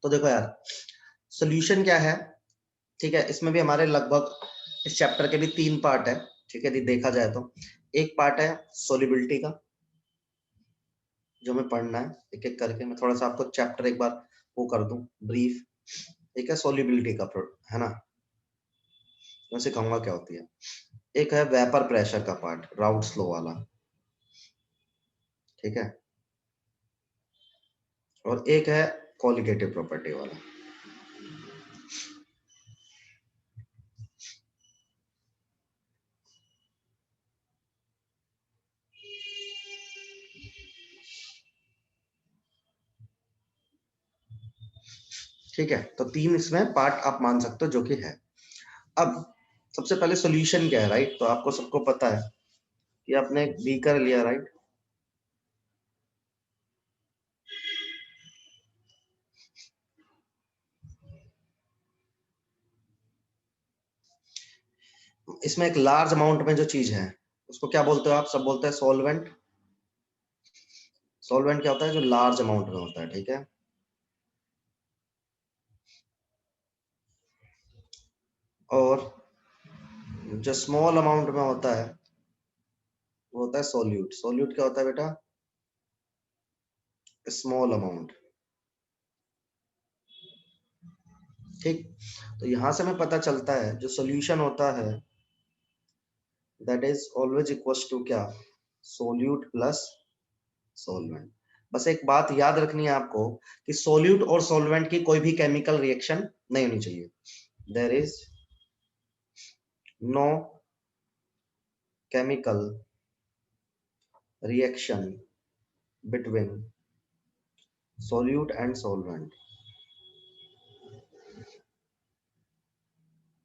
तो देखो यार, सॉल्यूशन क्या है, ठीक है, इसमें भी हमारे लगभग इस चैप्टर के भी 3 पार्ट है, ठीक है, यदि देखा जाए तो एक पार्ट है सॉल्युबिलिटी का, जो हमें पढ़ना है एक एक करके। मैं थोड़ा सा आपको चैप्टर एक बार वो कर दूं ब्रीफ। एक है सॉल्युबिलिटी का, है ना, मैं सिखाऊंगा क्या होती है। एक है वेपर प्रेशर का पार्ट, राउट स्लो वाला, ठीक है, और एक है कॉलिगेटिव प्रॉपर्टी वाला। ठीक है, तो 3 इसमें पार्ट आप मान सकते हो जो कि है। अब सबसे पहले सॉल्यूशन क्या है, राइट, तो आपको सबको पता है कि आपने एक बीकर लिया, राइट, इसमें एक लार्ज अमाउंट में जो चीज है उसको क्या बोलते हो आप, सब बोलते हैं सॉल्वेंट। सॉल्वेंट क्या होता है, जो लार्ज अमाउंट में होता है, ठीक है। और जो स्मॉल अमाउंट में होता है वो होता है सोल्यूट। सोल्यूट क्या होता है बेटा, स्मॉल अमाउंट, ठीक। तो यहां से हमें पता चलता है जो सोल्यूशन होता है that is always equals to क्या, सोल्यूट प्लस सॉल्वेंट। बस एक बात याद रखनी है आपको कि सोल्यूट और सॉल्वेंट की कोई भी केमिकल रिएक्शन नहीं होनी चाहिए। There is no chemical reaction between solute and solvent.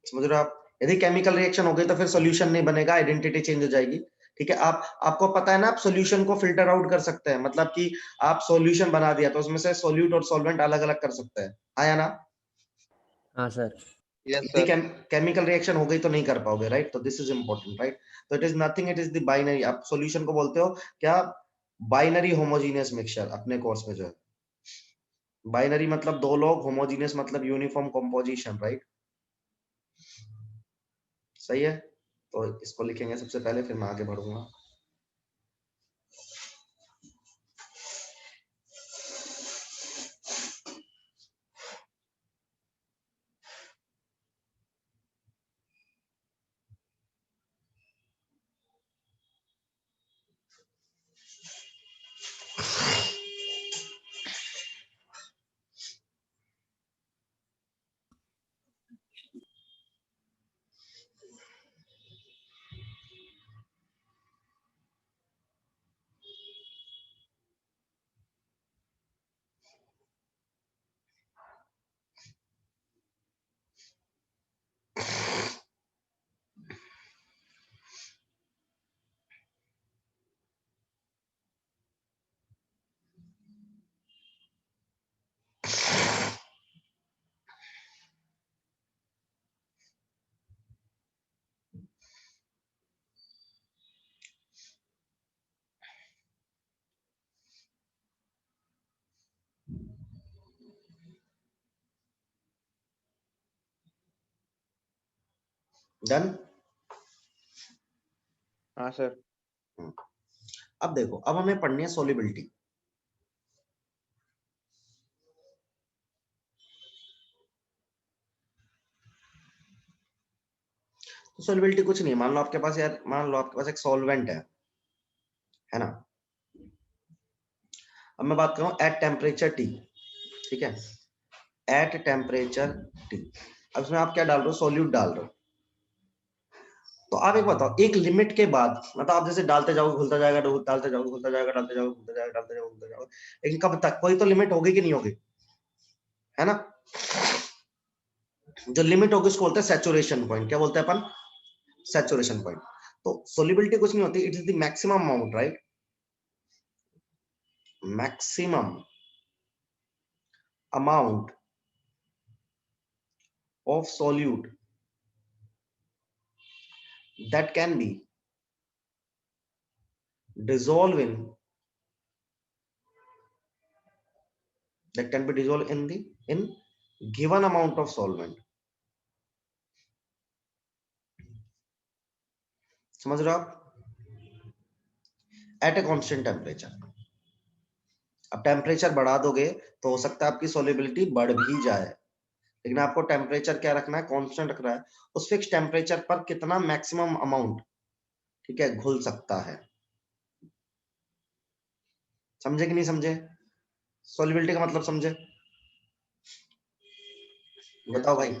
समझ रहे हो आप, यदि केमिकल रिएक्शन हो गई तो फिर सॉल्यूशन नहीं बनेगा, आइडेंटिटी चेंज हो जाएगी, ठीक है। आपको पता है ना, आप सॉल्यूशन को फिल्टर आउट कर सकते हैं, मतलब कि आप सॉल्यूशन बना दिया तो उसमें से सोल्यूट और सॉल्वेंट अलग अलग कर सकते हैं, आया ना। हाँ सर। यस यदि सर। केमिकल रिएक्शन हो गई तो नहीं कर पाओगे, राइट, तो दिस इज इंपॉर्टेंट, राइट। तो it is nothing, it is the binary. आप सॉल्यूशन को बोलते हो क्या, बाइनरी होमोजीनियस मिक्सचर, अपने कोर्स में जो है बाइनरी मतलब दो लोग, होमोजीनियस मतलब यूनिफॉर्म कंपोजिशन, राइट, सही है। तो इसको लिखेंगे सबसे पहले, फिर मैं आगे बढ़ूंगा। डन। हाँ सर। अब देखो, अब हमें पढ़नी है सोलिबिलिटी। तो सोलिबिलिटी कुछ नहीं है, मान लो आपके पास यार, मान लो आपके पास एक सॉल्वेंट है ना। अब मैं बात करूं एट टेम्परेचर टी, ठीक है, एट टेम्परेचर टी। अब इसमें आप क्या डाल रहे हो, सोल्यूट डाल रहे हो। तो आप एक बताओ, एक लिमिट के बाद, मतलब आप जैसे डालते जाओगे घुलता जाएगा, डालते जाओगे घुलता जाएगा, डालते जाओगे घुलता जाएगा, डालते जाओगे घुलता जाएगा, लेकिन कब तक, कोई तो लिमिट होगी कि नहीं होगी, है ना। जो लिमिट होगी उसको बोलते हैं सैचुरेशन पॉइंट। क्या बोलते हैं अपन, सैचुरेशन पॉइंट। तो सोलिबिलिटी कुछ नहीं होती, it is the maximum amount, right, maximum amount of solute that can be dissolved in that can be dissolved in given amount of solvent. समझ रहे हो आप? At a constant temperature. अब temperature बढ़ा दोगे तो हो सकता है आपकी सोल्युबिलिटी बढ़ भी जाए, लेकिन आपको टेम्परेचर क्या रखना है, कांस्टेंट रखना है. उस फिक्स टेम्परेचर पर कितना मैक्सिमम अमाउंट, ठीक है, घुल सकता है. समझे कि नहीं समझे? सोल्युबिलिटी का मतलब समझे? बताओ भाई.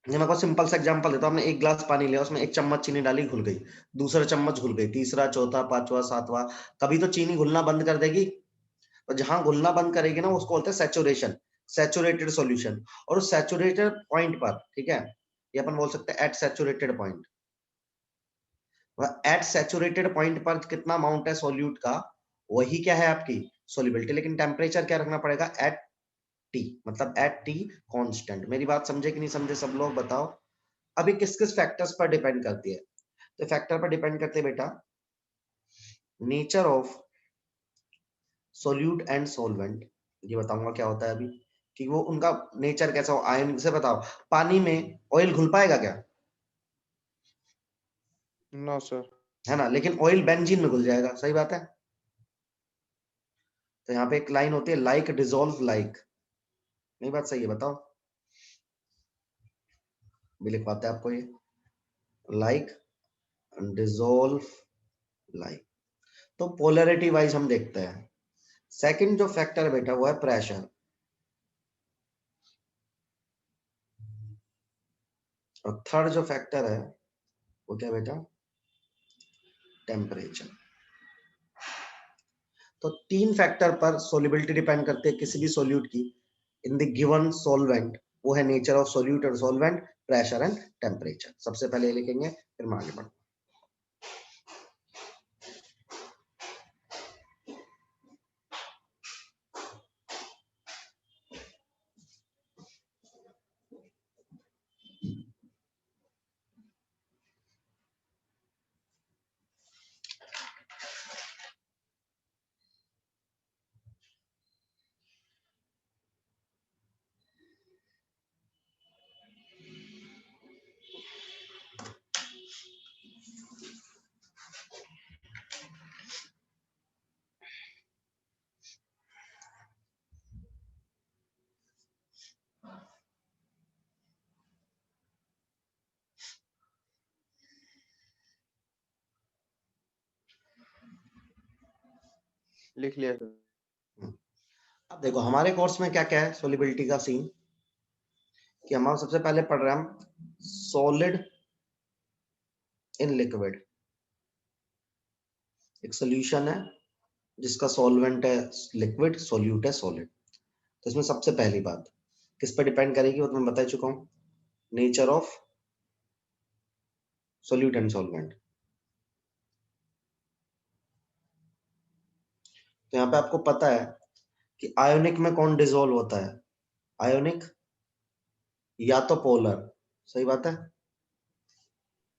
मैं आपको सिंपल सा एग्जांपल देता हूं. आपने एक ग्लास पानी लिया, उसमें 1 चम्मच चीनी डाली, घुल गई. दूसरा चम्मच घुल गई, तीसरा, चौथा, पांचवा, सातवां. कभी तो चीनी घुलना बंद कर देगी. तो जहां घुलना बंद करेगी ना, उसको बोलते हैं सैचुरेशन, सैचुरेटेड सॉल्यूशन. और उस सैचुरेटेड पॉइंट पर, ठीक है, ये अपन बोल सकते हैं at saturated point. At saturated point पर कितना अमाउंट है सोल्यूट का, वही क्या है आपकी सोल्युबिलिटी. लेकिन टेम्परेचर क्या रखना पड़ेगा, एट टी, मतलब एट टी कांस्टेंट. मेरी बात समझे कि नहीं समझे सब लोग, बताओ. अभी किस किस फैक्टर्स पर डिपेंड करती है? तो फैक्टर पर डिपेंड करते हैं बेटा, nature of solute and solvent. ये बताऊंगा क्या होता है अभी, कि वो उनका नेचर कैसा हो. आयन से बताओ, पानी में ऑयल घुल पाएगा क्या? No sir. है ना, लेकिन ऑयल बेंजीन में घुल जाएगा. सही बात है. तो यहाँ पे एक लाइन होती है, लाइक डिसॉल्व लाइक. नहीं बात सही है? बताओ. भी लिख पाते हैं आपको ये, लाइक डिसॉल्व लाइक. तो पोलैरिटी वाइज हम देखते हैं. सेकंड जो फैक्टर है बेटा, वो है प्रेशर. और थर्ड जो फैक्टर है वो क्या बेटा, टेम्परेचर. तो तीन फैक्टर पर सोल्युबिलिटी डिपेंड करती है किसी भी सोल्यूट की इन द गिवन सॉल्वेंट. वो है नेचर ऑफ सोल्यूट और सॉल्वेंट, प्रेशर एंड टेम्परेचर. सबसे पहले लिखेंगे, फिर हम आगे बढ़ेंगे. लिख लिया सर. अब देखो हमारे कोर्स में क्या क्या है सोल्युबिलिटी का सीन, कि हम सबसे पहले पढ़ रहे हैं हम सॉलिड इन लिक्विड. एक सोल्यूशन है जिसका सॉल्वेंट है लिक्विड, सोल्यूट है सॉलिड. तो इसमें सबसे पहली बात किस पर डिपेंड करेगी, वो तो मैं बता चुका हूं, nature of solute and solvent. तो यहाँ पे आपको पता है कि आयोनिक में कौन डिसॉल्व होता है, आयोनिक या तो पोलर. सही बात है?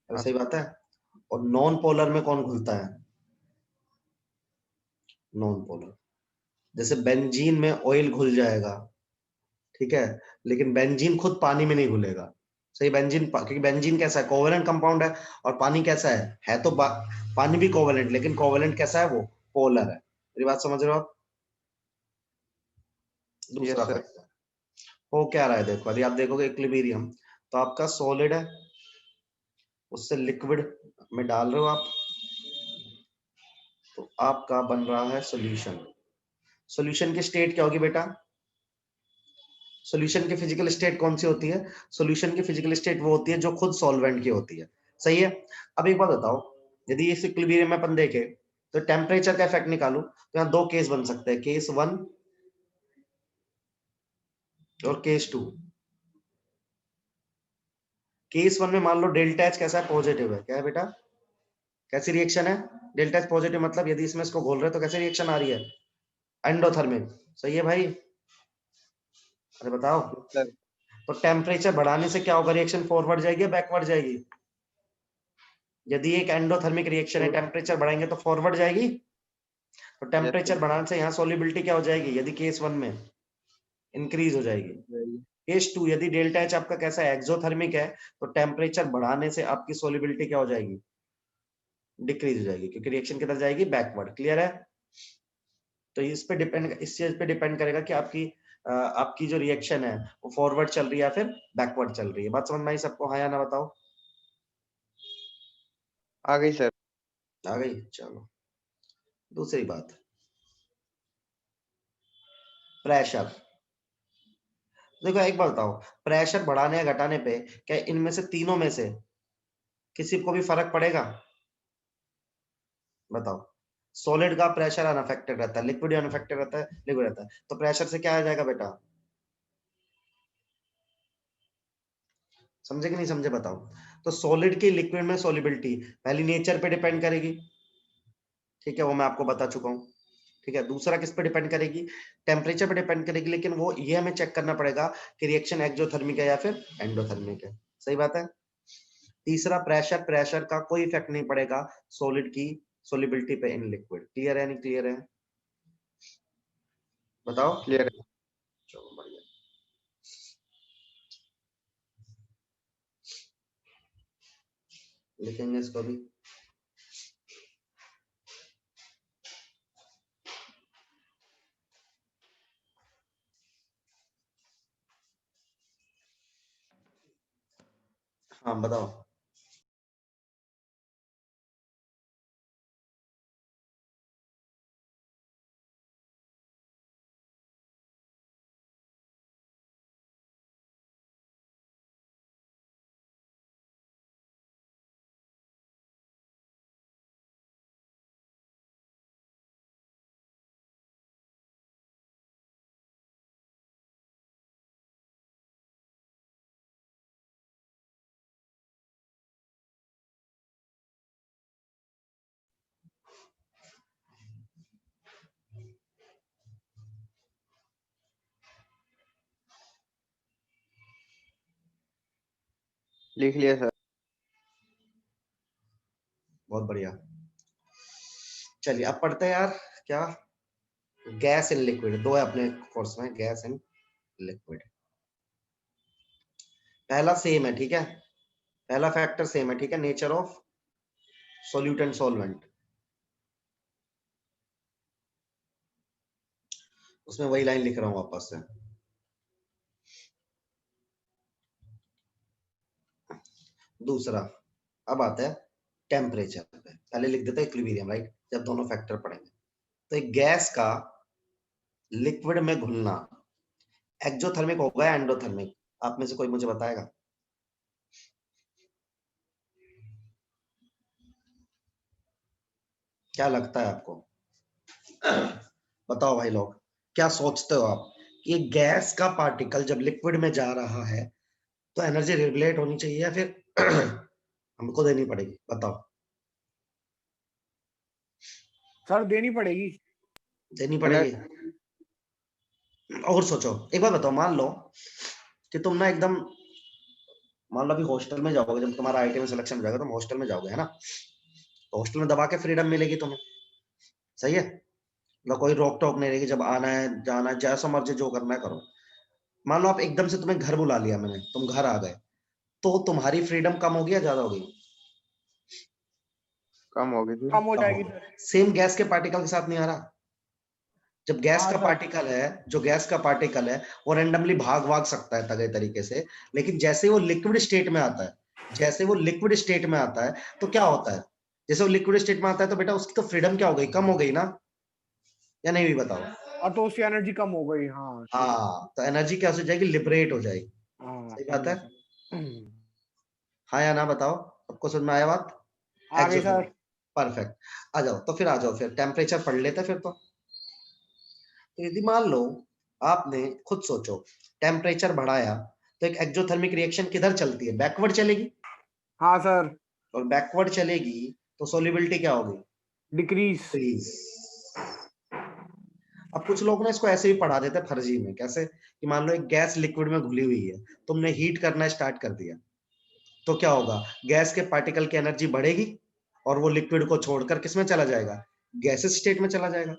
अरे सही बात है. और नॉन पोलर में कौन घुलता है, नॉन पोलर. जैसे बेंजीन में ऑयल घुल जाएगा, ठीक है, लेकिन बेंजीन खुद पानी में नहीं घुलेगा. सही. बेंजीन, क्योंकि बेंजीन कैसा है, कोवेलेंट कंपाउंड है. और पानी कैसा है तो पानी भी कोवेलेंट, लेकिन कोवेलेंट कैसा है, वो पोलर है. मेरी बात समझ रहे हो आप? दूसरा सर. फैक्टर हो क्या रहा है, देखो अभी आप देखोगे इक्विलिब्रियम, तो आपका सॉलिड है, उससे लिक्विड में डाल रहे हो आप, तो आपका बन रहा है सॉल्यूशन. सॉल्यूशन की स्टेट क्या होगी बेटा, सॉल्यूशन की फिजिकल स्टेट कौन सी होती है, सॉल्यूशन की फिजिकल स्टेट वो होती है जो खुद सॉल्वेंट की होती है. सही है. अब एक बात बताओ, यदि इस इक्विलिब्रियम में अपन देखें तो टेम्परेचर का इफेक्ट निकालू, तो यहाँ दो केस बन सकते हैं, केस 1 और केस 2. केस 1 में मान लो डेल्टा एच कैसा है, पॉजिटिव है. क्या है बेटा, कैसी रिएक्शन है, डेल्टा एच पॉजिटिव. मतलब यदि इसमें इसको घोल रहे हैं तो कैसी रिएक्शन आ रही है, एंडोथर्मिक. सही है भाई? अरे बताओ. सर. तो टेम्परेचर बढ़ाने से क्या होगा, रिएक्शन फॉरवर्ड जाएगी या बैकवर्ड जाएगी? यदि एक एंडोथर्मिक रिएक्शन है, टेम्परेचर बढ़ाएंगे तो फॉरवर्ड जाएगी. तो टेम्परेचर sir. बढ़ाने से यहाँ सॉल्युबिलिटी क्या हो जाएगी, यदि केस 1 में इंक्रीज हो जाएगी। केस 2 यदि डेल्टा एच आपका कैसा है, एक्सोथर्मिक है, तो टेम्परेचर बढ़ाने से आपकी सॉल्युबिलिटी क्या हो जाएगी, डिक्रीज हो जाएगी, क्योंकि रिएक्शन किधर जाएगी, बैकवर्ड। क्लियर है? तो इस चीज पे डिपेंड करेगा कि आपकी जो रिएक्शन है वो फॉरवर्ड चल रही है या फिर बैकवर्ड चल रही है। बात समझ में आई सबको, हाँ या ना बताओ? आ गई सर। आ गई, चलो। दूसरी बात, प्रेशर। देखो एक बात बताओ, प्रेशर बढ़ाने या घटाने पे क्या इनमें से तीनों में से किसी को भी फर्क पड़ेगा? बताओ। सॉलिड का प्रेशर अनअफेक्टेड रहता है, लिक्विड अनअफेक्टेड रहता है, लिक्विड रहता है, तो प्रेशर से क्या आ जाएगा बेटा? समझे कि नहीं समझे बताओ? तो सॉलिड की लिक्विड में सॉल्युबिलिटी पहली नेचर पे डिपेंड करेगी, ठीक है, वो मैं आपको बता चुका हूँ। ठीक है, दूसरा किस पे डिपेंड करेगी, टेम्परेचर पे डिपेंड करेगी, लेकिन वो ये हमें चेक करना पड़ेगा कि रिएक्शन एक्सोथर्मिक है या फिर एंडोथर्मिक है। सही बात है। तीसरा प्रेशर, प्रेशर का कोई इफेक्ट नहीं पड़ेगा सॉलिड की सॉल्युबिलिटी पे इन लिक्विड। क्लियर है नहीं क्लियर है बताओ? क्लियर है। चलो बढ़िया। लिखेंगे इसको भी। हाँ बताओ। लिख लिया सर। बहुत बढ़िया। चलिए अब पढ़ते हैं यार, क्या गैस इन लिक्विड, दो है अपने कोर्स में, गैस इन लिक्विड। पहला सेम है, ठीक है, पहला फैक्टर सेम है, ठीक है, nature of solute and solvent, उसमें वही लाइन लिख रहा हूं वापस से। दूसरा, अब आता है टेम्परेचर पे, पहले लिख देते हैं इक्विलिब्रियम, राइट, जब दोनों फैक्टर पढ़ेंगे। तो एक गैस का लिक्विड में घुलना एक्सोथर्मिक होगा या एंडोथर्मिक? आप में से कोई मुझे बताएगा? क्या लगता है आपको? बताओ भाई लोग, क्या सोचते हो आप कि एक गैस का पार्टिकल जब लिक्विड में जा रहा है तो एनर्जी रेगुलेट होनी चाहिए या फिर हमको देनी पड़ेगी? बताओ। सर देनी पड़ेगी। देनी पड़ेगी। और सोचो एक बार बताओ, मान लो कि तुम ना एकदम, मान लो अभी हॉस्टल में जाओगे, जब तुम्हारा आईटी में सिलेक्शन हो जाएगा तुम हॉस्टल में जाओगे, है ना, तो हॉस्टल में दबा के फ्रीडम मिलेगी तुम्हें, सही है, मतलब कोई रोक टोक नहीं रहेगी, जब आना है जाना है जैसा मर्जी जो करना है करो। मान लो आप एकदम से, तुम्हें घर बुला लिया मैंने, तुम घर आ गए, तो तुम्हारी फ्रीडम कम होगी या ज्यादा होगी? कम हो गई सर। कम हो कम जाएगी होगी। सर। सेम गैस के पार्टिकल के साथ नहीं आ रहा? जब गैस हाँ का सर। पार्टिकल है, जो गैस का पार्टिकल है वो रैंडमली भाग भाग सकता है तगड़े तरीके से, लेकिन जैसे वो लिक्विड स्टेट में आता है, जैसे वो लिक्विड स्टेट में आता है तो क्या होता है, जैसे वो लिक्विड स्टेट में आता है तो बेटा उसकी तो फ्रीडम क्या हो गई, कम हो गई ना, या नहीं भी बताओ? और तो उसकी एनर्जी कम हो गई। हाँ हाँ, तो एनर्जी क्या हो जाएगी, लिबरेट हो जाएगी। हाँ सही बात समझा है, सर। हाँ या ना बताओ? सबको समझ में आया बात? आ गई सर। परफेक्ट। आ जाओ तो फिर, आ जाओ फिर टेम्परेचर पढ़ लेते हैं फिर तो यदि मान लो आपने, खुद सोचो, टेम्परेचर बढ़ाया तो एक एक्सोथर्मिक रिएक्शन किधर चलती है, बैकवर्ड चलेगी, हाँ सर। और बैकवर्ड चलेगी तो सॉल्युबिलिटी क्या होगी, डिक्रीज। डिक्रीज। अब कुछ लोग ना इसको ऐसे भी पढ़ा देते हैं फर्जी में, कैसे कि मान लो एक गैस लिक्विड में घुली हुई है, तुमने हीट करना स्टार्ट कर दिया, तो क्या होगा, गैस के पार्टिकल की एनर्जी बढ़ेगी और वो लिक्विड को छोड़कर किस में चला जाएगा, गैसेस स्टेट में चला जाएगा।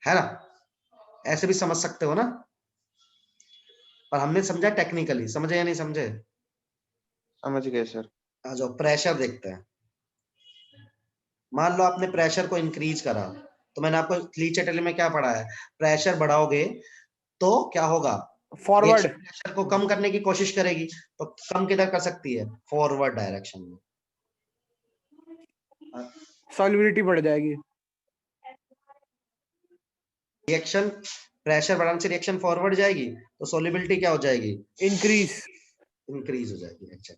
है ना, ऐसे भी समझ सकते हो ना, पर हमने समझा टेक्निकली, समझे या नहीं समझे? समझ गए सर। आ जाओ प्रेशर देखते हैं। मान लो आपने प्रेशर को इंक्रीज करा, तो मैंने आपको लीचेटली में क्या पढ़ा है, प्रेशर बढ़ाओगे तो क्या होगा, फॉरवर्ड, रिएक्शन प्रेशर को कम करने की कोशिश करेगी, तो कम किधर कर सकती है, फॉरवर्ड डायरेक्शन में। सॉल्युबिलिटी बढ़ जाएगी। रिएक्शन प्रेशर बढ़ाने से रिएक्शन फॉरवर्ड जाएगी, तो सोल्युबिलिटी क्या हो जाएगी, इंक्रीज। इंक्रीज हो जाएगी। अच्छा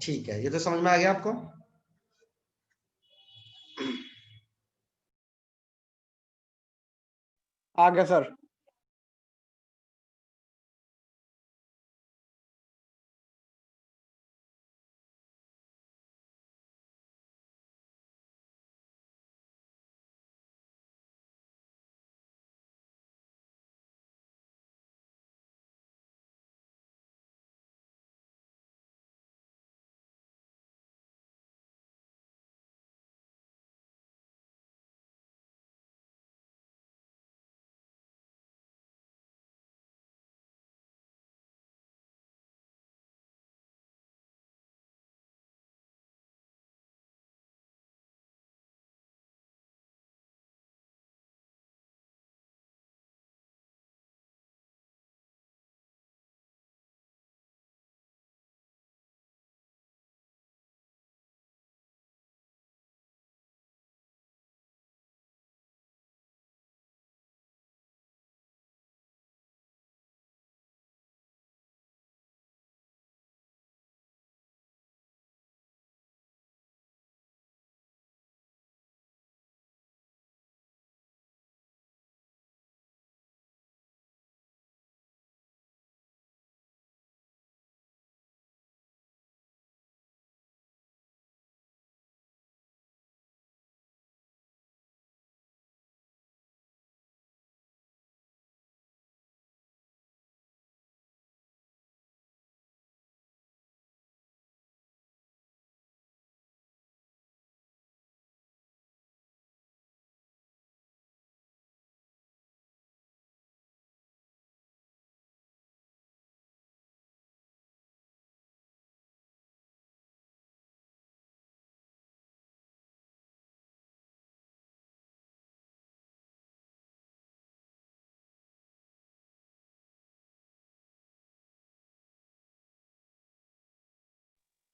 ठीक है, ये तो समझ में आ गया आपको। आ गया सर।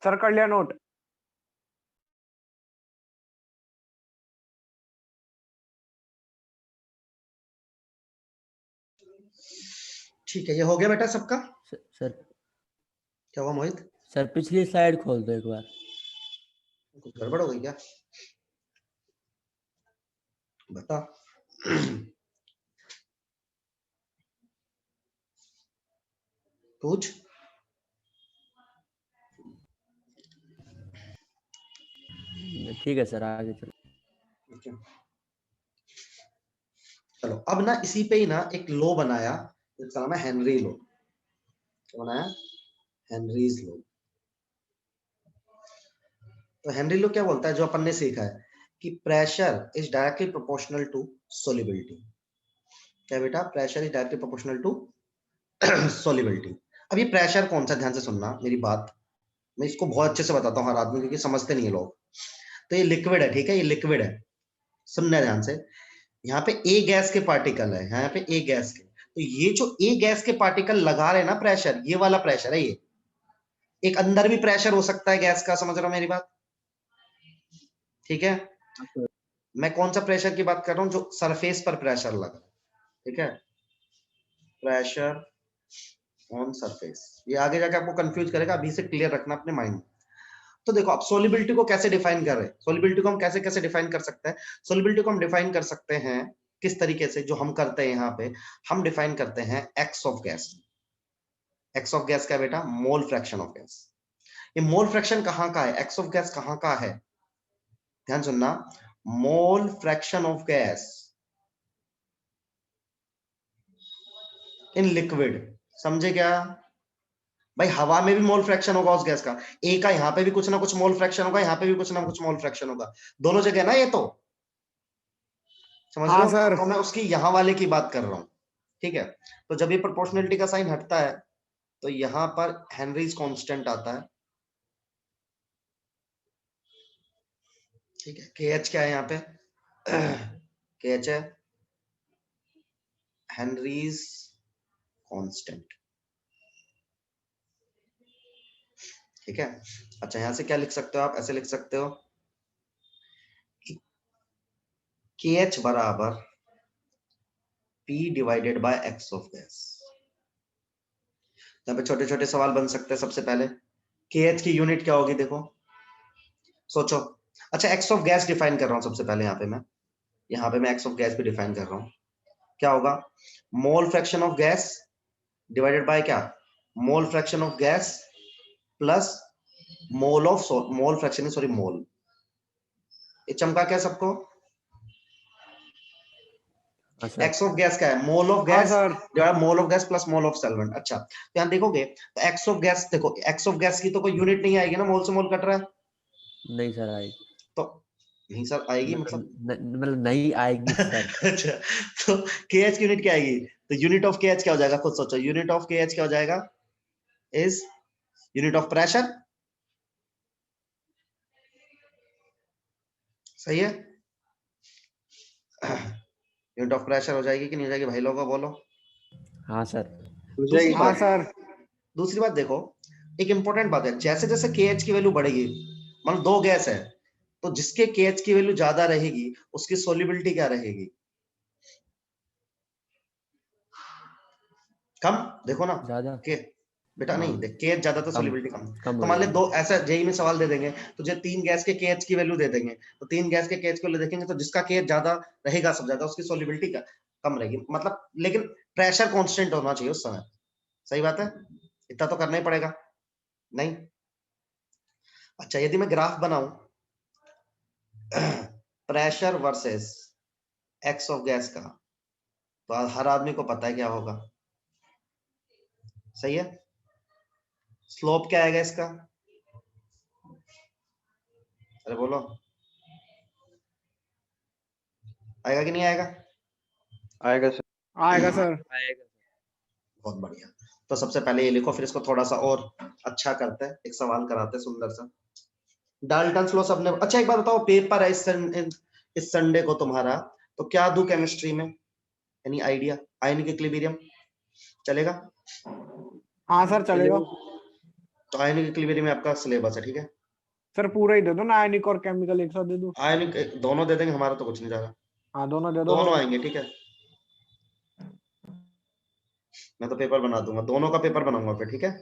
सर कर लिया नोट। ठीक है, ये हो गया बेटा सबका। सर क्या हुआ मोहित, सर पिछली स्लाइड खोल दो एक बार। कुछ गड़बड़ हो गई क्या, बता। पूछ। ठीक है सर, आगे चलो। चलो अब ना इसी पे ही ना एक लॉ बनाया, जिसका नाम है हेनरी लॉ। क्या बनाया, हेनरीज लॉ। तो हेनरी लॉ क्या बोलता है, जो अपन ने सीखा है कि pressure is directly proportional to solubility. क्या बेटा, pressure is directly proportional to solubility. अब ये प्रेशर कौन सा, ध्यान से सुनना मेरी बात, मैं इसको बहुत अच्छे से बताता हूँ हर आदमी, क्योंकि समझते नहीं है लोग। तो ये लिक्विड है, ठीक है, ये लिक्विड है, सुनना ध्यान से। यहाँ पे ए गैस के पार्टिकल है, यहाँ पे ए गैस के, तो ये जो ए गैस के पार्टिकल लगा रहे ना प्रेशर, ये वाला प्रेशर है ये। एक अंदर भी प्रेशर हो सकता है गैस का, समझ रहा हो मेरी बात, ठीक है। मैं कौन सा प्रेशर की बात कर रहा हूँ, जो सरफेस पर प्रेशर लगा, ठीक है, प्रेशर ऑन सरफेस। ये आगे जाके आपको कंफ्यूज करेगा, अभी से क्लियर रखना अपने माइंड में। तो देखो, आप सोल्युबिलिटी को कैसे डिफाइन कर रहे हैं, सोल्युबिलिटी को हम कैसे कैसे डिफाइन कर सकते हैं। सोल्युबिलिटी को हम डिफाइन कर सकते हैं किस तरीके से, जो हम करते हैं यहाँ पे, हम डिफाइन करते हैं x of gas. X of gas क्या बेटा, मोल फ्रैक्शन ऑफ गैस। ये मोल फ्रैक्शन कहाँ का है, एक्स ऑफ गैस कहाँ का है, ध्यान सुनना, मोल fraction of gas in liquid, समझे क्या, भाई हवा में भी मोल फ्रैक्शन होगा उस गैस का, ए का यहाँ पे भी कुछ ना कुछ मोल फ्रैक्शन होगा, यहाँ पे भी कुछ ना कुछ मोल फ्रैक्शन होगा, दोनों जगह ना ये तो, समझ रहे हाँ हो? सर। तो मैं उसकी यहाँ वाले की बात कर रहा हूँ, ठीक है। तो जब ये प्रोपोर्शनलिटी का साइन हटता है तो यहाँ पर हेनरीज कांस्टेंट आता है, ठीक है। के एच क्या है यहाँ पे? के एच है हेनरीज कांस्टेंट, ठीक है। अच्छा यहां से क्या लिख सकते हो आप? ऐसे लिख सकते हो के एच बराबर P divided by x of gas. यहाँ पे छोटे छोटे सवाल बन सकते हैं। सबसे पहले के एच की यूनिट क्या होगी, देखो सोचो। अच्छा एक्स ऑफ गैस डिफाइन कर रहा हूं सबसे पहले, यहाँ पे मैं एक्स ऑफ गैस भी डिफाइन कर रहा हूं। क्या होगा? Mole fraction of gas divided by क्या? Mole fraction of gas plus mole fraction, sorry mole. ये चमका क्या सबको? हाँ सर। एक्स ऑफ गैस क्या है? मोल ऑफ हाँ gas sir. Divide mole of gas plus mole of solvent. अच्छा तो यहाँ देखोगे तो एक्स ऑफ गैस, देखो एक्स ऑफ गैस की तो कोई यूनिट नहीं आएगी ना, मोल से मोल कट रहा है नहीं सर आएगी, तो। नहीं सर आएगी मतलब मतलब नहीं आएगी सर। अच्छा तो के एच की यूनिट क्या आएगी? तो यूनिट ऑफ के एच क्या हो जाएगा? खुद सोचो, यूनिट ऑफ के एच क्या हो जाएगा? इज यूनिट ऑफ प्रेशर, सही है। यूनिट ऑफ प्रेशर हो जाएगी कि नहीं हो जाएगी भाई लोगों, बोलो। हाँ सर। हो दूसरी जाएगी हाँ बात, सर। सर। दूसरी बात देखो, एक इंपॉर्टेंट बात है, जैसे जैसे के एच की वैल्यू बढ़ेगी, मतलब दो गैस है तो जिसके के एच की वैल्यू ज्यादा रहेगी उसकी सोल्युबिलिटी क्या रहेगी? कम। देखो ना ज्यादा। के, बेटा हाँ नहीं देख, के एच ज्यादा तो कम, सोल्युबिलिटी कम। कम तो हो मान ले जाएगी। दो ऐसा जेई में सवाल दे देंगे, तुझे तीन गैस के एच की वैल्यू दे देंगे, तो तीन गैस के एच की वैल्यू देखेंगे तो जिसका के एच ज्यादा रहेगा, सब ज्यादा, उसकी सोल्युबिलिटी कम रहेगी, मतलब। लेकिन प्रेशर कांस्टेंट होना चाहिए उस समय, सही बात है, इतना तो करना ही पड़ेगा, नहीं? अच्छा यदि मैं ग्राफ बनाऊं pressure versus x of gas का, तो हर आदमी को पता है क्या होगा, सही है। स्लोप क्या आएगा इसका? अरे बोलो, आएगा कि नहीं आएगा? आएगा सर। आएगा सर। बहुत बढ़िया। तो सबसे पहले ये लिखो, फिर इसको थोड़ा सा और अच्छा करते हैं, एक सवाल कराते हैं सुंदर सा। डाल्टन्स लॉ सबने, अच्छा एक बात बताओ, पेपर है इस संडे को तुम्हारा, तो क्या दूं केमिस्ट्री में? Any idea? आयनिक इक्विलिब्रियम चलेगा? हाँ सर चलेगा। तो आयनिक इक्विलिब्रियम में आपका सिलेबस है, ठीक है। सर पूरा ही दे दो ना, आयनिक और केमिकल एक साथ दे दो। आयनिक दोनों दे देंगे, हमारा तो कुछ नहीं जा रहा, हाँ दोनों दे दो दोनों सर। आएंगे, ठीक है। मैं तो पेपर बना दूंगा, दोनों का पेपर बनाऊंगा फिर, ठीक है।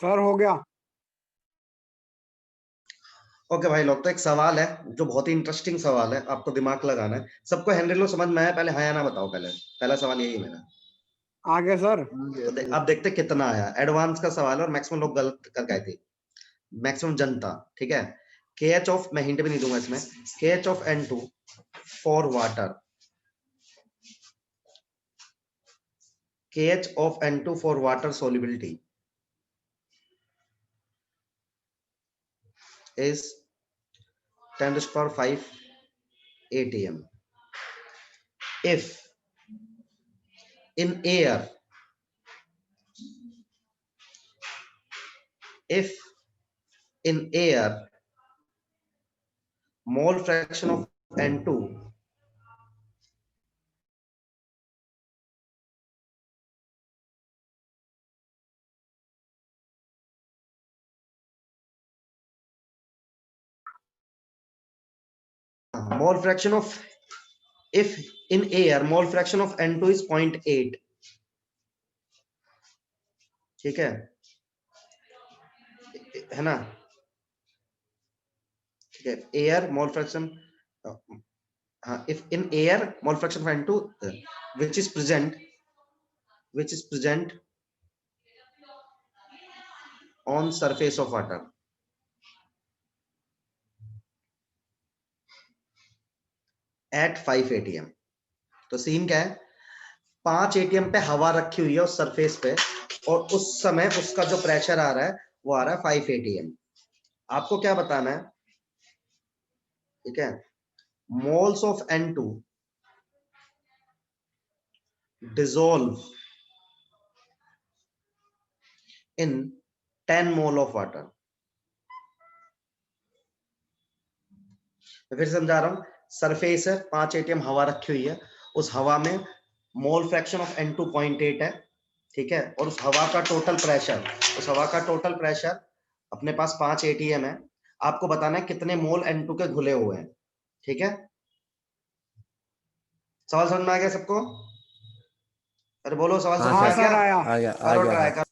सर हो गया। ओके भाई लोग, तो एक सवाल है जो बहुत ही इंटरेस्टिंग सवाल है, आपको दिमाग लगाना है। सबको हेनरी लो समझ में आया? पहले हाँ या ना बताओ। पहले पहला सवाल यही है मेरा। आगे सर। तो अब देखते कितना आया। एडवांस का सवाल है और मैक्सिमम लोग गलत कर गए थे, मैक्सिमम जनता। ठीक है। के एच ऑफ, मैं हिंट भी नहीं दूंगा इसमें, K H of N2 for water, K H of N2 for water solubility is 10 to the power 5 atm. If in air, if in air mole fraction of N2 mole fraction of, if in air mole fraction of N2 is 0.8, ठीक है ना? ठीक है, air mole fraction, हाँ, if in air mole fraction of N2 which is present on surface of water at 5 atm. तो scene क्या है, 5 atm पे हवा रखी हुई है उस सरफेस पे, और उस समय उसका जो प्रेशर आ रहा है वो आ रहा है 5 atm. आपको क्या बताना है? ठीक है, moles of N2 dissolve in 10 mole of water. मैं फिर समझा रहा हूं, सरफेस है, 5 atm हवा रखी हुई है, उस हवा में मोल फ्रैक्शन ऑफ N2 0.8 है, ठीक है, और उस हवा का टोटल प्रेशर अपने पास 5 atm है। आपको बताना है कितने मोल N2 के घुले हुए हैं। ठीक है, सवाल समझ में आ गया सबको? अरे बोलो, सवाल हाँ समझ में हाँ आ सर, गया? सर आया। आ गया आ करो गया ट्राई, हाँ। करो।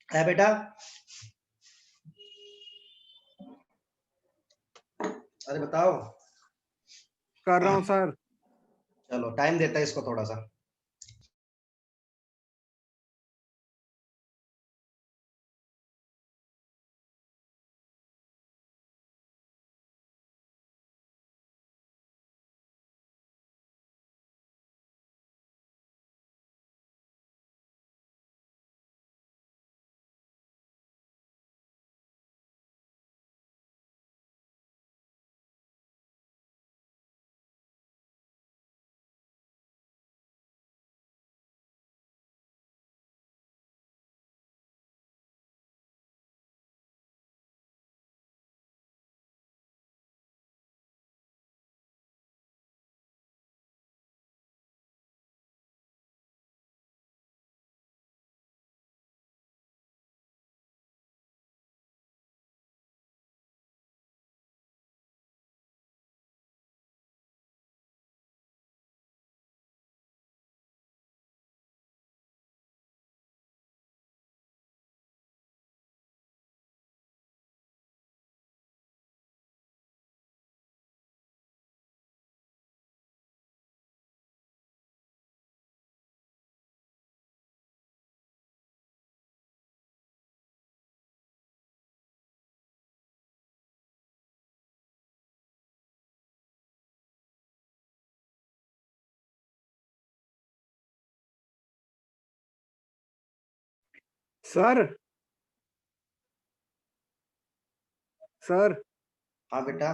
है बेटा? अरे बताओ। कर रहा हूँ सर। चलो टाइम देता है इसको थोड़ा सा। सर सर हाँ बेटा।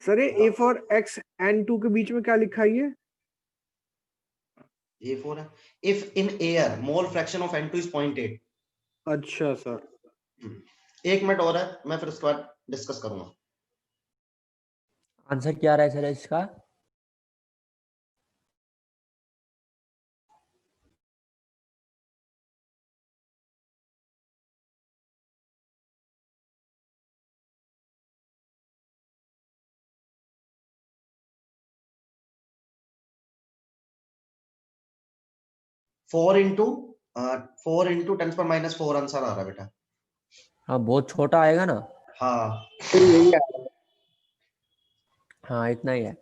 सर ये a for x n2 के बीच में क्या लिखा है ये? A4 है। If in air mole fraction of N2 is 0.8। अच्छा सर। 1 मिनट और है, मैं फिर उसके बाद डिस्कस करूंगा। आंसर क्या रहा है सर इसका? फोर इंटू 10⁻⁴ आंसर आ रहा है बेटा। हाँ बहुत छोटा आएगा ना। हाँ तो यही है। हाँ इतना ही है।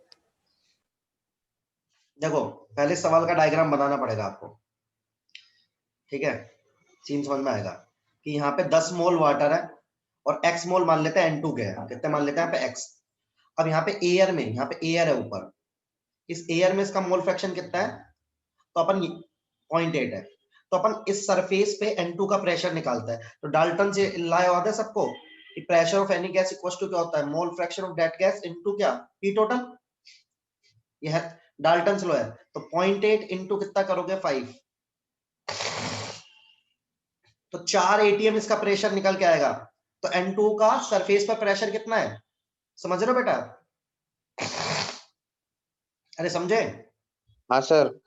देखो पहले सवाल का डायग्राम बनाना पड़ेगा आपको, ठीक है? सीन समझ में आएगा कि यहाँ पे 10 मोल वाटर है और x मोल मान लेते हैं N2 के हैं, कितने मान लेते हैं यहाँ पे x। अब यहाँ पे एयर में, यहाँ पे एयर है ऊपर, इस एयर में इसका मोल फ्रैक्शन कितना है? तो अपन 0.8 है। तो अपन इस सरफेस पे N2 का प्रेशर निकालता है। तो डाल्टन से ला याद है सबको कि pressure of any gas equal to क्या होता है? Mole fraction of that gas into क्या? P total. यह डाल्टन लॉ है। तो 0.8 इंटू कितना करोगे? 5। तो 4 ATM इसका प्रेशर निकल के आएगा। तो N2 का सरफेस पर प्रेशर कितना है? समझ रहे हो बेटा? अरे समझे? हाँ सर।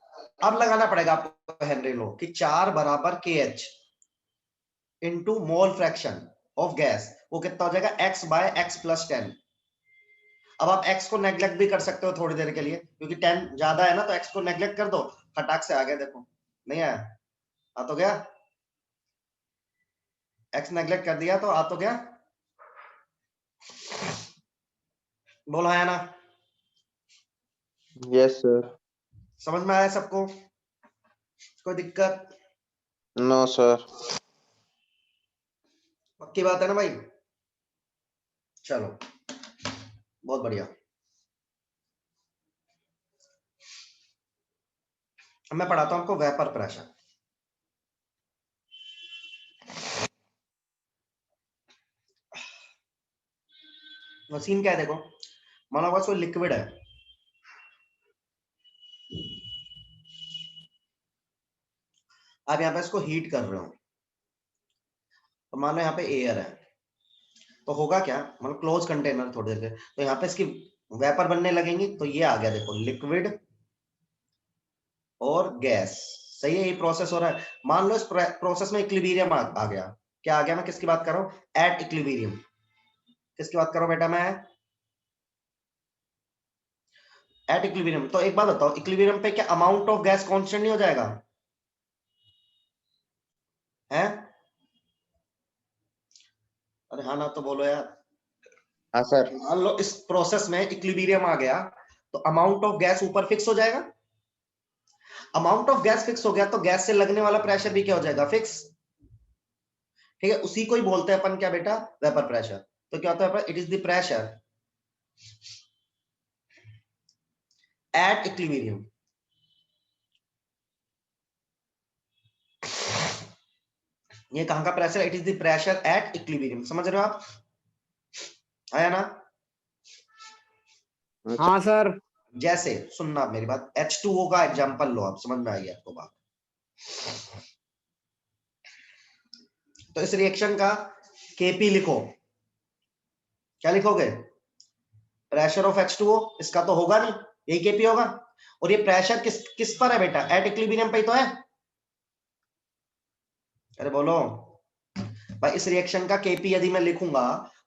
अब लगाना पड़ेगा आपको हेनरी लॉ कि 4 बराबर KH into mole fraction of gas, वो कितना हो जाएगा? x by x plus 10। अब आप x को नेग्लेक्ट भी कर सकते हो थोड़ी देर के लिए, क्योंकि 10 ज्यादा है ना, तो x को नेग्लेक्ट कर दो। फटाक से आ गया, देखो नहीं आया? आ तो गया। x नेग्लेक्ट कर दिया तो आ तो गया। बोलो है ना? Yes sir. समझ में आया सबको? कोई दिक्कत? No sir. पक्की बात है ना भाई? चलो बहुत बढ़िया। अब मैं पढ़ाता हूं आपको वेपर प्रेशर। सीन क्या है देखो, मानो बस कोई लिक्विड है, आप यहाँ पे इसको हीट कर रहे हो, तो मानो यहाँ पे एयर है, तो होगा क्या? मतलब क्लोज कंटेनर थोड़ी देर के, तो यहाँ पे इसकी वेपर बनने लगेंगी। तो ये आ गया देखो, लिक्विड और गैस। सही है, ये प्रोसेस हो रहा है। मान लो इस प्रोसेस में इक्विलिब्रियम आ गया। क्या आ गया? मैं किसकी बात कर रहा हूँ? At equilibrium. किसकी बात कर रहा हूँ बेटा मैं? At equilibrium. तो एक बात बताओ, इक्विलिब्रियम पे क्या अमाउंट ऑफ गैस कांस्टेंट नहीं हो जाएगा? है अरे हाँ ना तो बोलो यार। हाँ सर। मान लो इस प्रोसेस में इक्विलिब्रियम आ गया तो अमाउंट ऑफ गैस ऊपर फिक्स हो जाएगा। अमाउंट ऑफ गैस फिक्स हो गया तो गैस से लगने वाला प्रेशर भी क्या हो जाएगा, फिक्स। ठीक है, उसी को ही बोलते हैं अपन क्या बेटा, वेपर प्रेशर। तो क्या होता है, it is the pressure at equilibrium. ये कहां का pressure, it is the pressure at equilibrium. समझ रहे हो आप, आया ना। हाँ सर। जैसे सुनना आप मेरी बात, H2O का एग्जांपल लो, आप समझ में आई आपको बात। तो इस रिएक्शन का Kp लिखो। क्या लिखोगे, प्रेशर ऑफ H2O, इसका तो होगा नहीं, यही Kp होगा। और ये प्रेशर किस किस पर है बेटा, एट इक्विलिब्रियम पे ही तो है। अरे बोलो भाई, इस रिएक्शन का Kp यदि मैं लिखूंगा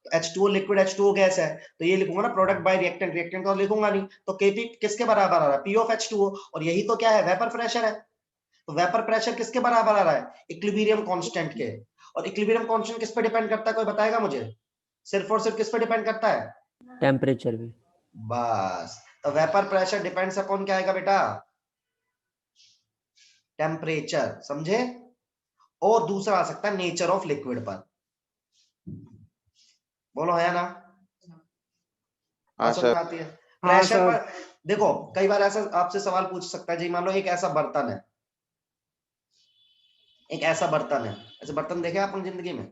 तो H2O लिक्विड, H2O गैस है, तो ये लिखूंगा ना प्रोडक्ट बाय रिएक्टेंट, रिएक्टेंट का लिखूंगा नहीं, तो Kp किसके बराबर आ रहा है, P ऑफ H2O। और यही तो क्या है, वेपर प्रेशर है। तो वेपर प्रेशर किसके बराबर आ रहा है, इक्विलिब्रियम कांस्टेंट के। और इक्विलिब्रियम कांस्टेंट किस पे डिपेंड करता है, कोई बताएगा मुझे, सिर्फ और सिर्फ किस पे डिपेंड करता है, टेम्परेचर भी। बस। तो वेपर प्रेशर डिपेंड्स अपॉन क्या आएगा बेटा, टेम्परेचर, समझे। और दूसरा आ सकता है नेचर ऑफ लिक्विड पर। बोलो है ना, हाँ समझ में सर। आती है। हाँ प्रेशर सर। पर देखो, कई बार ऐसा आपसे सवाल पूछ सकता है जी, मान लो एक ऐसा बर्तन है, एक ऐसा बर्तन है, ऐसे बर्तन देखे आपने जिंदगी में,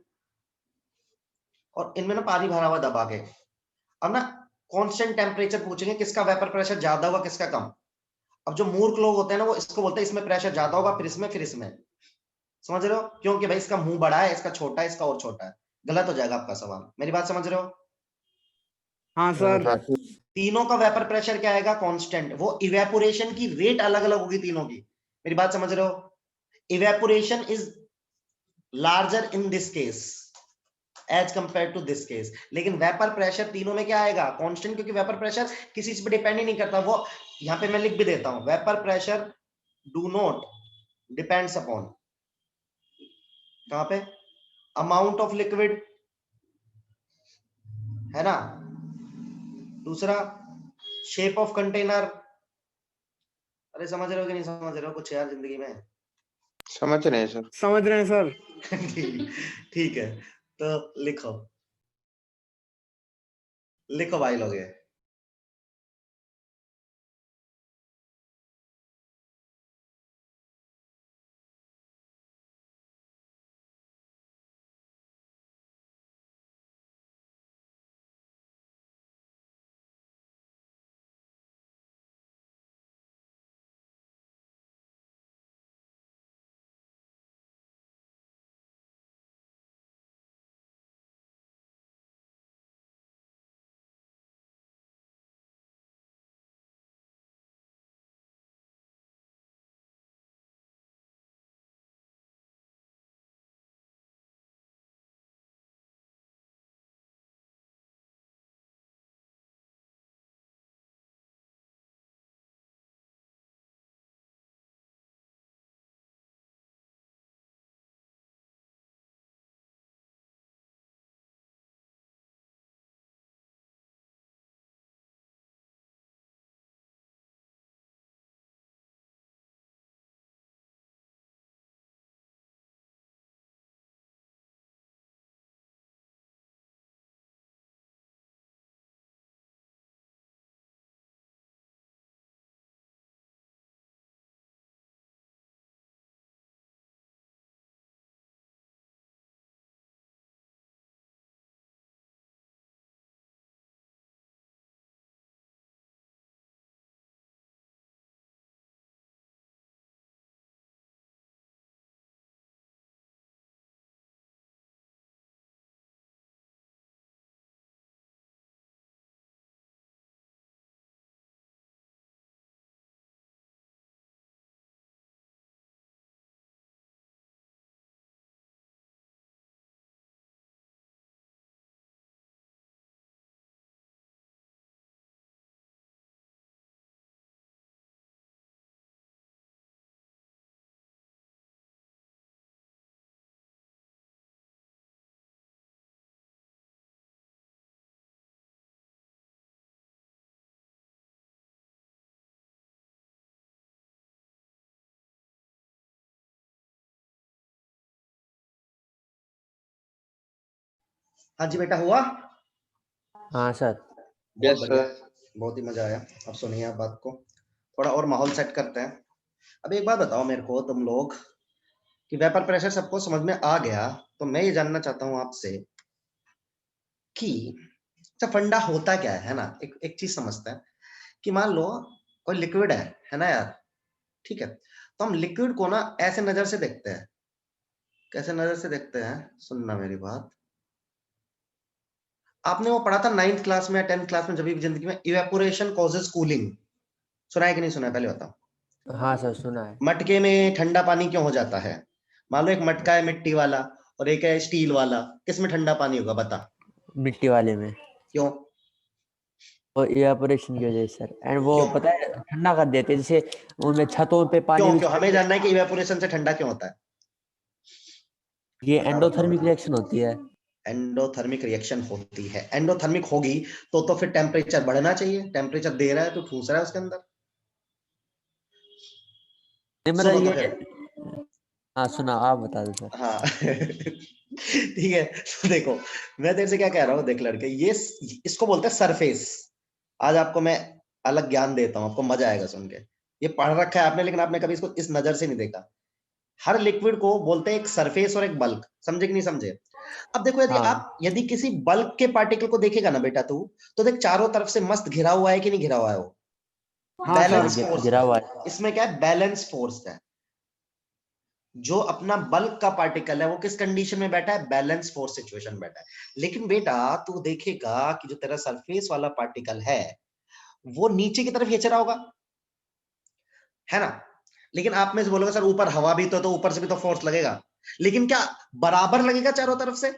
और इनमें ना पानी भरा हुआ दबा के, अब ना कांस्टेंट टेम्परेचर पूछेंगे, किसका वेपर प्रेशर ज्यादा होगा किसका कम। अब जो मूर्ख लोग होते हैं ना, वो इसको बोलते हैं इसमें प्रेशर ज्यादा होगा, फिर इसमें। समझ रहे हो, क्योंकि भाई इसका मुंह बड़ा है, इसका छोटा है, इसका और छोटा है। गलत हो जाएगा आपका सवाल, मेरी बात समझ रहे हो। हाँ हाँ सर। हाँ सर। तीनों का वेपर प्रेशर क्या आएगा, कांस्टेंट। वो इवेपोरेशन की रेट अलग अलग होगी तीनों की, मेरी बात समझ रहे हो। Evaporation is larger in this case as compare to this case, लेकिन वेपर प्रेशर तीनों में क्या आएगा, कांस्टेंट, क्योंकि वेपर प्रेशर किसी चीज पे डिपेंड ही नहीं करता। वो यहां पे मैं लिख भी देता हूं, vapour pressure do not depends upon, कहां पे, अमाउंट ऑफ लिक्विड, है ना। दूसरा शेप ऑफ कंटेनर। अरे समझ रहे हो कि नहीं समझ रहे हो कुछ यार जिंदगी में। समझ रहे हैं सर। समझ रहे हैं सर। ठीक ठीक है, तो लिखो, लिखो भाई लोग ये। हाँ जी बेटा, हुआ? हाँ सर। बहुत यस बढ़िया, सर। बहुत ही मजा आया। अब सुनिए आप बात को, थोड़ा और माहौल सेट करते हैं। अब एक बात बताओ मेरे को तुम लोग, कि वेपर प्रेशर सबको समझ में आ गया, तो मैं ये जानना चाहता हूँ आपसे कि अच्छा फंडा होता क्या है ना? एक चीज समझते हैं कि मान लो कोई लिक्विड है ना यार, ठीक है? तो हम लिक्विड को ना ऐसे नजर से देखते हैं। कैसे नजर से देखते हैं? सुनना मेरी बात। आपने वो पढ़ा था 9th क्लास में या 10th क्लास में, जब भी जिंदगी में, इवेपोरेशन कॉजेज कूलिंग। सुना है कि नहीं सुना है? पहले बताओ। हाँ सर सुना है। मटके में ठंडा पानी क्यों हो जाता है? मान लो एक मटका है मिट्टी वाला और एक है स्टील वाला, किसमें ठंडा पानी होगा बता? मिट्टी वाले में। क्यों? और इवेपोरेशन की वजह से सर, एंड वो क्यों पता है ठंडा कर देते हैं, जैसे उनमें छतों पे पानी क्यों भी क्यों हमें छिड़कते जानना है हैं। कि इवेपोरेशन से ठंडा क्यों होता है। ये बता बता एंडोथर्मिक बता। रिएक्शन होती है। एंडोथर्मिक रिएक्शन होती है। एंडोथर्मिक होगी तो फिर टेम्परेचर बढ़ना चाहिए। टेम्परेचर दे रहा है तो ठूस रहा है उसके अंदर। नहीं सुनो मतलब तो ये, फिर। हाँ सुना, आप बता दो सर। हाँ ठीक है, तो देखो मैं तेरे से क्या कह रहा हूँ, देख लड़के, ये इसको बोलते हैं सरफेस। आज आपको मैं अलग ज्ञान देता हूँ, आपको मजा आएगा सुन के। ये पढ़ रखा है आपने, लेकिन आपने कभी इसको इस नजर से नहीं देखा। हर लिक्विड को बोलते हैं एक सरफेस और एक बल्क। समझे कि नहीं समझे? अब देखो, हाँ यदि किसी बल्क के पार्टिकल को देखेगा ना बेटा तू, तो देख चारों तरफ से मस्त घिरा हुआ है कि नहीं घिरा हुआ है वो? हाँ सर। बैलेंस फोर्स गिरा है। हुआ है। इसमें क्या है? बैलेंस फोर्स है। जो अपना बल्क का पार्टिकल है वो किस कंडीशन में बैठा है? बैलेंस फोर्स सिचुएशन बैठा है। लेकिन बेटा तू देखेगा कि जो तेरा सरफेस वाला पार्टिकल है वो नीचे की तरफ खींच रहा होगा, है ना? लेकिन आप में से बोलोगे सर ऊपर हवा भी तो ऊपर से भी तो फोर्स लगेगा। लेकिन क्या बराबर लगेगा चारों तरफ से?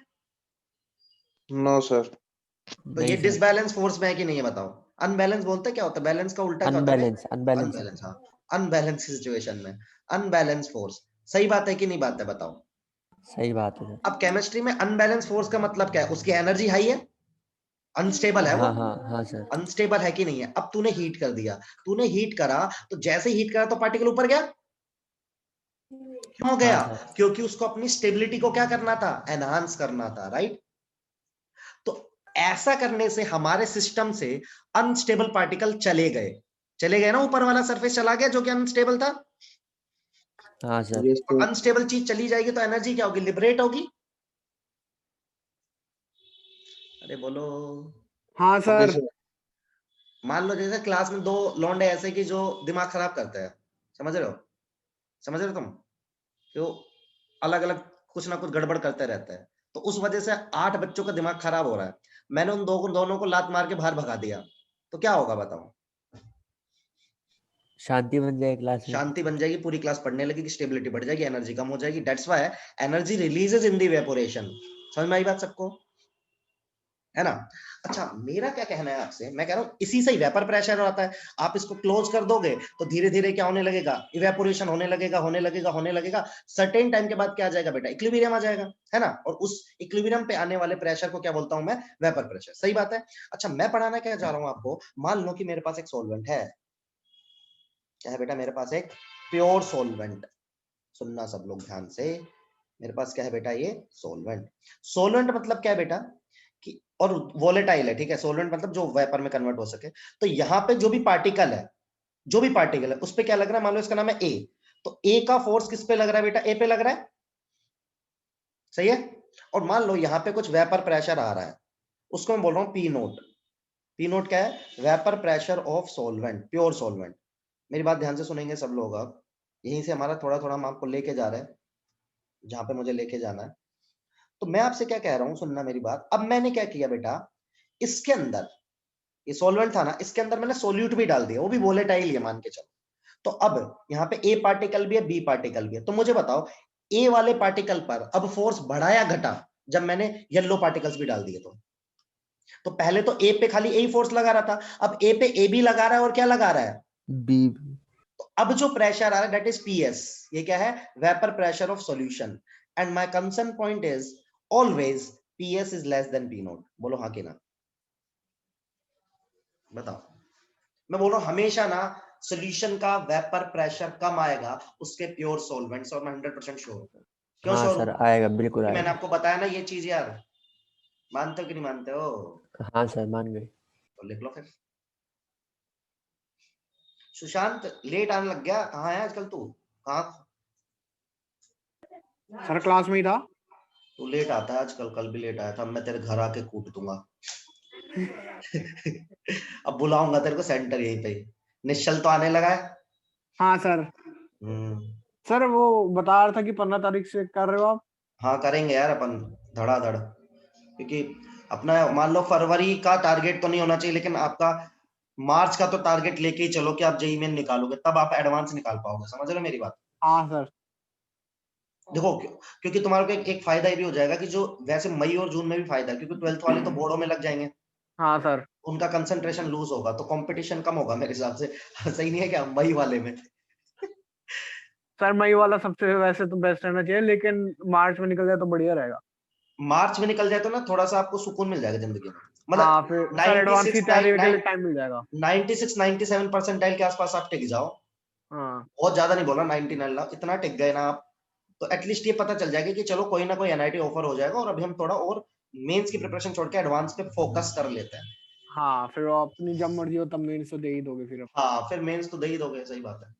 No sir. तो ये नहीं सर। डिसबैलेंस फोर्स में है कि नहीं, ये बताओ। अनबैलेंस बोलते क्या होता है? बैलेंस का उल्टा क्या होता है? अनबैलेंस अनबैलेंस अनबैलेंस, होता हाँ। अनबैलेंस सिचुएशन में अनबैलेंस फोर्स। सही बात है कि नहीं बात है, बताओ। है। सही बात है अब केमिस्ट्री में अनबैलेंस फोर्स का मतलब क्या है? उसकी एनर्जी हाई है, अनस्टेबल है सर। वो। हाँ हाँ हाँ सर। अनस्टेबल है कि नहीं है? अब तूने हीट कर दिया, तूने हीट करा, तो जैसे हीट करा तो पार्टिकल ऊपर गया। क्यों हाँ गया? सर। क्योंकि उसको अपनी स्टेबिलिटी को क्या करना था? एनहांस करना था, राइट? तो ऐसा करने से हमारे सिस्टम से अनस्टेबल पार्टिकल चले गए। चले गए ना, ऊपर वाला सरफेस चला गया जो कि अनस्टेबल था। हाँ सर। Yes sir. अनस्टेबल चीज चली जाएगी तो एनर्जी क्या होगी? लिबरेट होगी। अरे बोलो। हाँ ओके सर। सर। मान लो जैसे क्लास में दो लौंडे ऐसे कि जो दिमाग खराब करते हैं, समझ रहे हो? समझ रहे हो तुम? जो अलग अलग कुछ ना कुछ गड़बड़ करते रहते हैं, तो उस वजह से 8 बच्चों का दिमाग खराब हो रहा है। मैंने उन दोनों को लात मार के बाहर भगा दिया, तो क्या होगा बताओ? शांति बन जाए क्लास में। शांति बन जाएगी, पूरी क्लास पढ़ने लगेगी, स्टेबिलिटी बढ़ जाएगी, एनर्जी कम हो जाएगी। That's why energy releases in the evaporation. समझ में आई बात सबको, है ना? अच्छा मेरा क्या कहना है आपसे, मैं कह रहा हूं इसी से ही वेपर प्रेशर आता है। आप इसको क्लोज कर दोगे तो धीरे धीरे क्या होने लगेगा? इवेपोरेशन होने लगेगा, होने लगेगा, होने लगेगा। सर्टेन टाइम के बाद क्या आ जाएगा बेटा? इक्विलिब्रियम आ जाएगा, है ना? और उस इक्विलिब्रियम पे आने वाले प्रेशर को क्या बोलता हूं मैं? Vapour pressure. सही बात है। अच्छा मैं पढ़ाना क्या चाह रहा हूं आपको, मान लो कि मेरे पास एक सॉल्वेंट है। क्या है बेटा? मेरे पास एक प्योर सॉल्वेंट। सुनना सब लोग ध्यान से। मेरे पास क्या है बेटा? ये सॉल्वेंट। सॉल्वेंट मतलब क्या है बेटा? कि और वोलेटाइल है, ठीक है? सॉल्वेंट मतलब जो वेपर में कन्वर्ट हो सके। तो यहां पे जो भी पार्टिकल है, जो भी पार्टिकल है उस पे क्या लग रहा है? मान लो इसका नाम है ए, तो ए का फोर्स किस पे लग रहा है बेटा? ए पे लग रहा है, सही है? और मान लो यहां पे कुछ वेपर प्रेशर आ रहा है, उसको मैं बोल रहा हूं पी नोट। पी नोट क्या है? Vapour pressure of solvent, pure solvent. मेरी बात ध्यान से सुनेंगे सब लोग। अब यहीं से हमारा थोड़ा थोड़ा हम आपको लेके जा रहे हैं जहां पे मुझे लेके जाना है। तो मैं आपसे क्या कह रहा हूं, सुनना मेरी बात। अब मैंने क्या किया बेटा, इसके अंदर ये सॉल्वेंट था ना, इसके अंदर मैंने सोल्यूट भी डाल दिया, वो भी वोलेटाइल है मान के चलो। तो अब यहाँ पे ए पार्टिकल भी है, बी पार्टिकल भी है। तो मुझे बताओ ए वाले पार्टिकल पर अब फोर्स बढ़ा या घटा जब मैंने येलो पार्टिकल्स भी डाल दिए? तो पहले तो ए पे खाली ए फोर्स लगा रहा था, अब ए पे ए भी लगा रहा है और क्या लगा रहा है? बी। तो अब जो प्रेशर आ रहा है दैट इज पीएस। ये क्या है? Vapour pressure of solution. And my concern point is always PS is less than P note. बोलो हाँ कि ना? बताओ। मैं बोल रहा हूं हमेशा ना सॉल्यूशन का वेपर प्रेशर कम आएगा उसके प्योर सॉल्वेंट्स, और मैं 100% श्योर हूं। क्यों हाँ श्योर हूं? सर आएगा, बिल्कुल क्योंकि मैंने आएगा। आपको बताया ना ये चीज यार। मानते हो कि नहीं मानते हो? हाँ सर मान गए। तो लिख लो फिर। सुशांत लेट आने लग गया, कहाँ है आजकल तू? कहाँ? सर क्लास में ही था। तू लेट आता है आजकल, कल भी लेट आया था। मैं तेरे घर आके कूट दूंगा। अब बुलाऊंगा तेरे को सेंटर यहीं पे ही। निश्चल तो आने लगा है। हाँ सर। हम्म। सर वो बता रहा था कि 15 तारीख से कर रहे हो आप। हाँ करेंगे यार अपन, धड़ाधड़। क्योंकि अपना मान लो फरवरी का टारगेट तो नहीं होना चाहिए, लेकिन आपका मार्च का तो टारगेट लेके ही चलो कि आप जेईई मेन निकालोगे, तब आप एडवांस निकाल पाओगे। समझ रहे हो मेरी बात? हाँ सर। देखो क्योंकि तुम्हारे को एक फायदा ये भी हो जाएगा कि जो वैसे मई और जून में भी फायदा है, क्योंकि 12th वाले तो बोर्डों में लग जाएंगे, हाँ सर। उनका कंसंट्रेशन लूज होगा, तो कंपटीशन कम होगा मेरे हिसाब से। सही नहीं है क्या मई वाले में? सर मई वाला सबसे वैसे तो बेस्ट रहना चाहिए, लेकिन मार्च में निकल जाए तो बढ़िया रहेगा। मार्च में निकल जाए तो ना थोड़ा सा आपको सुकून मिल जाएगा जिंदगी में। मतलब हाँ फिर सर एडवांस की 96 तैयारी के लिए टाइम मिल जाएगा। 96-97 परसेंटाइल के आसपास आप टिक जाओ। हाँ बहुत ज्यादा नहीं बोला, 99 लाख इतना टिक गए ना आप, तो एटलीस्ट ये पता चल जाएगा कि चलो कोई ना कोई एनआईटी ऑफर हो जाएगा, और अभी हम थोड़ा और मेंस की प्रिपरेशन छोड़ के एडवांस पे फोकस कर लेते हैं। हाँ फिर वो अपनी जब मर्जी हो तब मेंस तो दे ही दोगे फिर। हाँ फिर मेंस तो दे ही दोगे, सही बात है।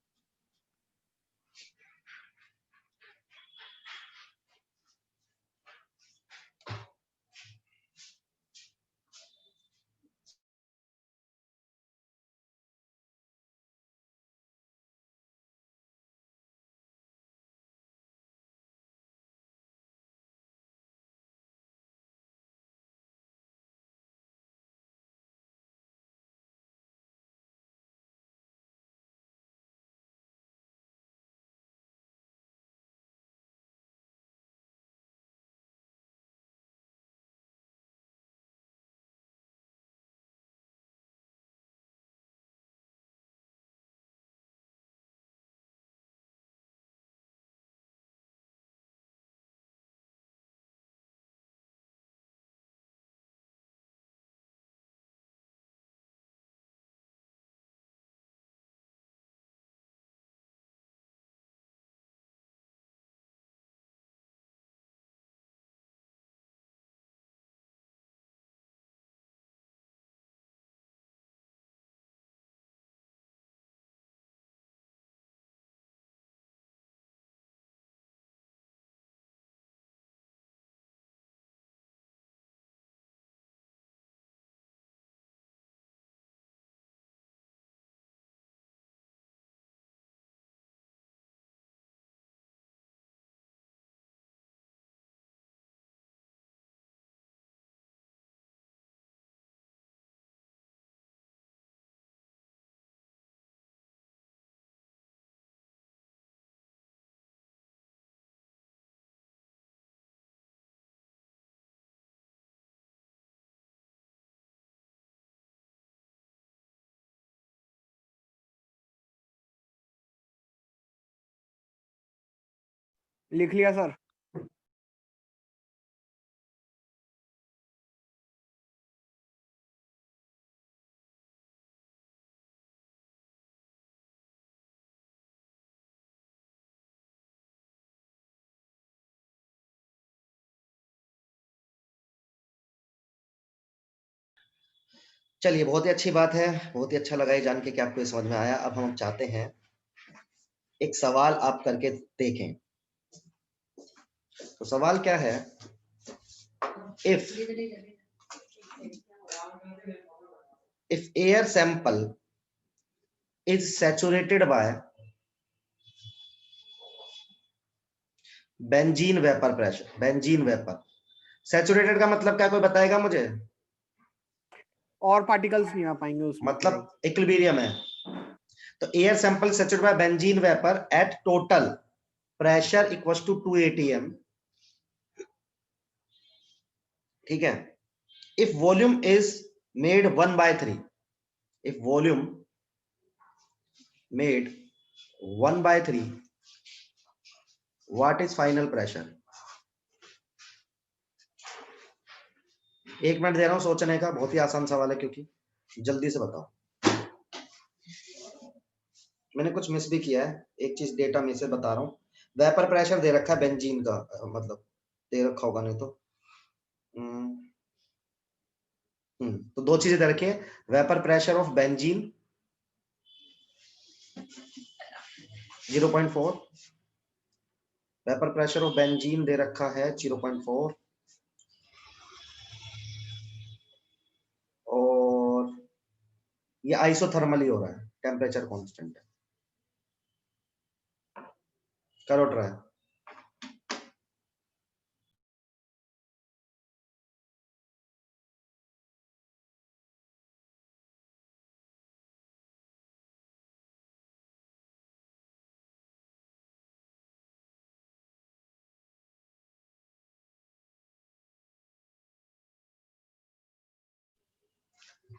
लिख लिया सर। चलिए बहुत ही अच्छी बात है, बहुत ही अच्छा लगा ये जान के कि आपको ये समझ में आया। अब हम चाहते हैं एक सवाल आप करके देखें। तो सवाल क्या है? if air sample is saturated by benzene vapour pressure, benzene vapour saturated का मतलब क्या, कोई बताएगा मुझे? और पार्टिकल्स नहीं आ पाएंगे उसमें। मतलब इक्विलिब्रियम है। तो air sample saturated by benzene vapour at total pressure equals to 2 atm। ठीक है। If volume is made 1/3, if volume made 1/3, what is final pressure? 1 minute दे रहा हूं सोचने का, बहुत ही आसान सवाल है, क्योंकि जल्दी से बताओ। मैंने कुछ मिस भी किया है, एक चीज डेटा में से बता रहा हूँ। वेपर प्रेशर दे रखा है बेंजीन का, मतलब दे रखा होगा नहीं तो। तो दो चीजें दे रखी है, vapour pressure of benzene 0.4, vapour pressure of benzene दे रखा है 0.4, और ये आइसोथर्मली हो रहा है, टेम्परेचर कांस्टेंट है। करो ट्राई।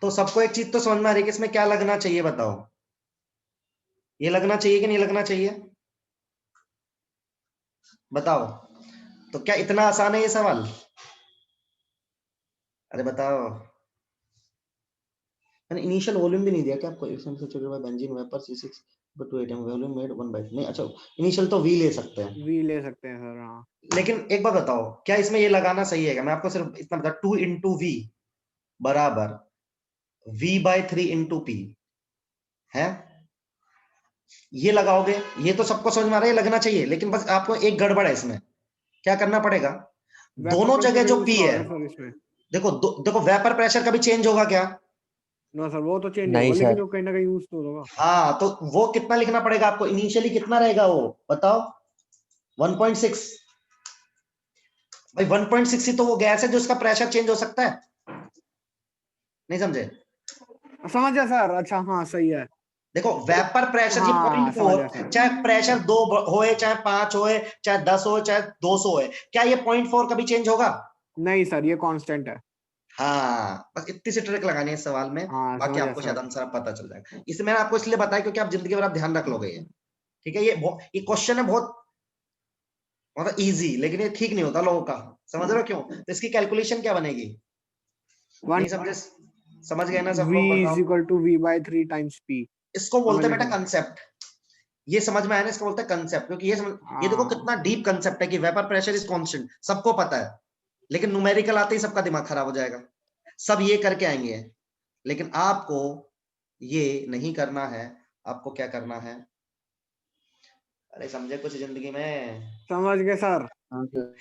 तो सबको एक चीज तो समझ में आ रही है कि इसमें क्या लगना चाहिए, बताओ। ये लगना चाहिए कि नहीं लगना चाहिए, बताओ। तो क्या इतना आसान है ये सवाल? अरे बताओ। मैंने इनिशियल वॉल्यूम भी नहीं दिया क्या आपको? Benzene vapour C6 2 volume made 1 by, नहीं अच्छा इनिशियल तो V ले सकते हैं, वी ले सकते हैं सर। हाँ लेकिन एक बात बताओ, क्या इसमें ये लगाना सही है? मैं आपको सिर्फ इतना बता, 2 इंटू वी बराबर V/3 इंटू पी है, ये लगाओगे, ये तो सबको समझ में आ रहा है, ये लगना चाहिए। लेकिन बस आपको एक गड़बड़ है इसमें, क्या करना पड़ेगा, वेपर दोनों जगह प्रेशर जो यूज पी का है, होगा सर इसमें। देखो देखो वेपर प्रेशर कभी चेंज होगा क्या? ना सर वो तो चेंज नहीं नहीं होगा, लेकिन सर। वो कहीं ना कहीं यूज तो होगा। हाँ, तो वो कितना लिखना पड़ेगा आपको इनिशियली, कितना रहेगा वो बताओ? 1.6। भाई 1.6 ही तो वो गैस है जो उसका प्रेशर चेंज हो सकता है, नहीं समझे? समझ गया सर। अच्छा हाँ सही है। देखो वेपर प्रेशर ये हाँ समझ गया 0.4, सर। चाहे प्रेशर 2 होए, चाहे 5 होए, चाहे 10 हो, चाहे 200 होए, क्या ये 0.4 कभी चेंज होगा? नहीं सर ये कांस्टेंट है। हाँ, बस इतनी सी ट्रिक लगानी है इस सवाल में, हाँ बाकी समझ गया आपको शायद सर। आंसर पता चल जाएगा। इसे मैंने आपको इसलिए बताया क्योंकि आप जिंदगी भर आप ध्यान रख लोगे ये, ठीक है? ये क्वेश्चन है बहुत मतलब इजी, लेकिन ये ठीक नहीं होता लोगों का, समझ रहे हो क्यों? तो इसकी कैलकुलेशन क्या बनेगी, नहीं समझे? समझ गए ना सब V लोग? इज बताओ। Equal to V/3 times P। इसको तो मैं बोलते हैं लिख बेटा रहा हूँ। कंसेप्ट, ये समझ में आया ना? इसको बोलते हैं कंसेप्ट, क्योंकि ये देखो हाँ कितना डीप कंसेप्ट है कि वेपर प्रेशर इज कांस्टेंट, सबको पता है, लेकिन न्यूमेरिकल आते ही सबका दिमाग खराब हो जाएगा, सब ये करके आएंगे। लेकिन आपको ये नहीं करना है, आपको क्या करना है? अरे समझे कुछ जिंदगी में? समझ गए सर। हाँ सर।